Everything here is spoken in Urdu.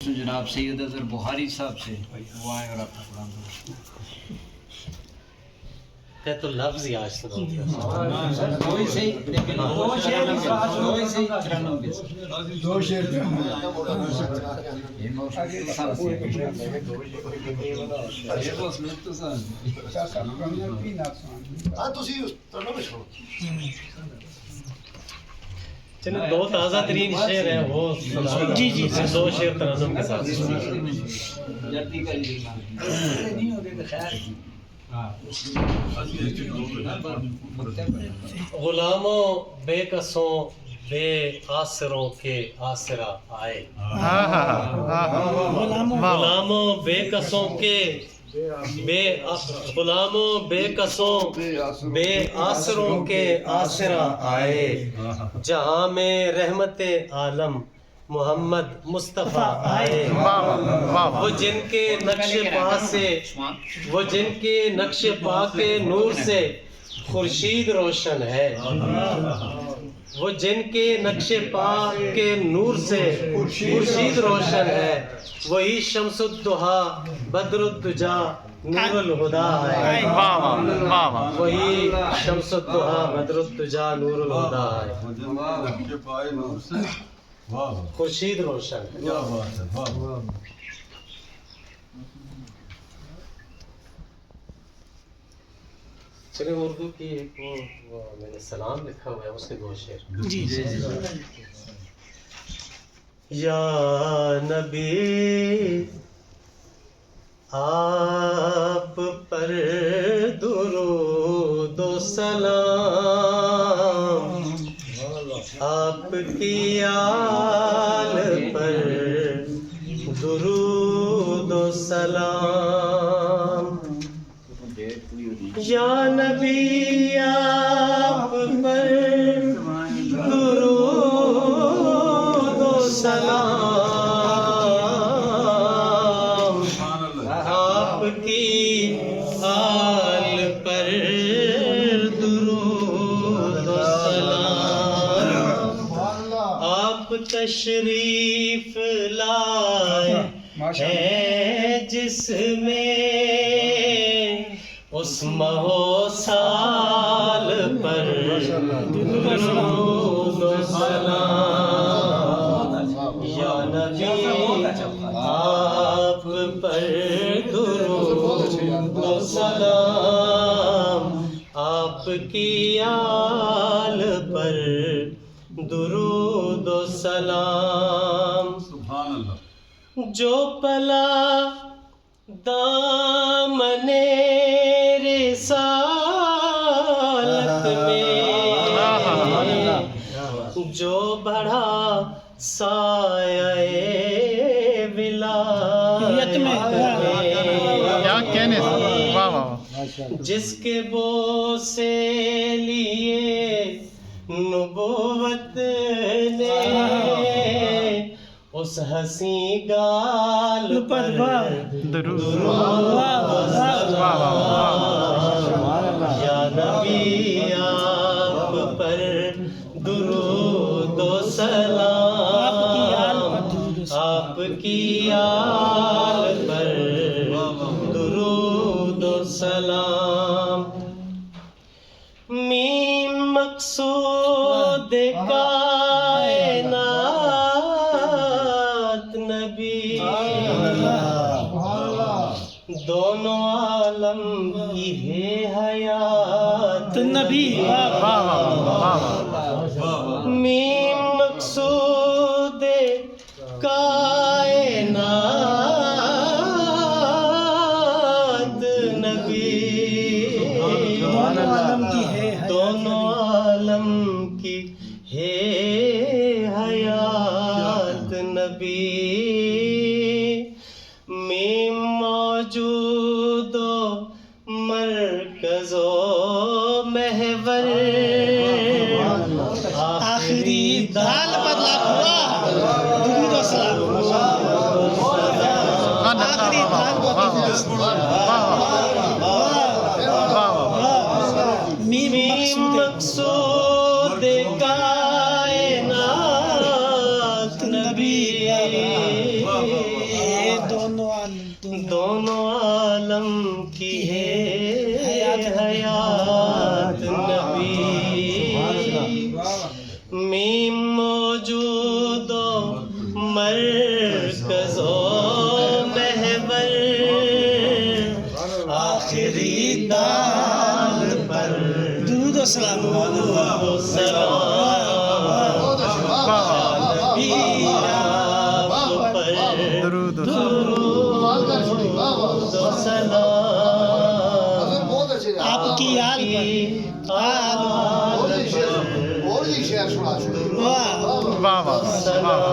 جناب سید اظہر بخاری صاحب سے وہ آئے اور آپ کو پڑھا دو کہ تو لفظ ہی آج سنا دو شعر چلو دو تازہ ترین شعر ہیں وہ جی جی دو شعر ترنم کے ساتھ جلدی کریے غلاموں بے کسوں بے آسروں کے آسرا آئے غلاموں بے کسوں کے غلاموں بے کسوں بے آسروں کے آسرا آئے جہاں میں رحمت عالم محمد مصطفیٰ آئے وہ جن کے نقش پا سے وہ جن کے نقش پا کے نور سے خورشید روشن ہے وہ جن کے نقش پا کے نور سے خورشید روشن ہے وہی شمس الضحیٰ بدر الدجا نور الہدا ہے وہی شمس الضحیٰ بدر الدجا نور الہدا ہے خورشید روشن چلے اردو کی ایک وہ میں نے سلام لکھا ہوا ہے اس کے دو شعر جی یا نبی آپ پر درود و سلام آپ کی آل پر درود و سلام یا نبی آپ پر درود و سلام آپ کی آل پر درود و سلام آپ تشریف لائے ہیں جس میں اس مہو سال پر درود و سلام یا نبی آپ پر درود و سلام آپ کی آل پر درود و سلام جو پلا دامن رسالت میں جو بڑھا سایہ ولایت میں جس کے بو سے لیے نبوت نے اس حسین گال پر درود و سلام یا نبی آپ پر درود و سلام آپ کی آل پر درود و سلام میم مقصود کائنات نبی دونوں عالم کی ہے حیات نبی میم مقصود کائنات نبی دونوں عالم کی ہے حیات نبی میں موجود و مرکز و محور آخری دال بدلا ہوا درود و سلام آخری دال مقصود کائنات نبی دونوں عالم کی ہے حیات نبی میم موجود و مرکز و محور آخری دال پر درود و سلام درود و سلام آپ کی آل پر واہ واہ واہ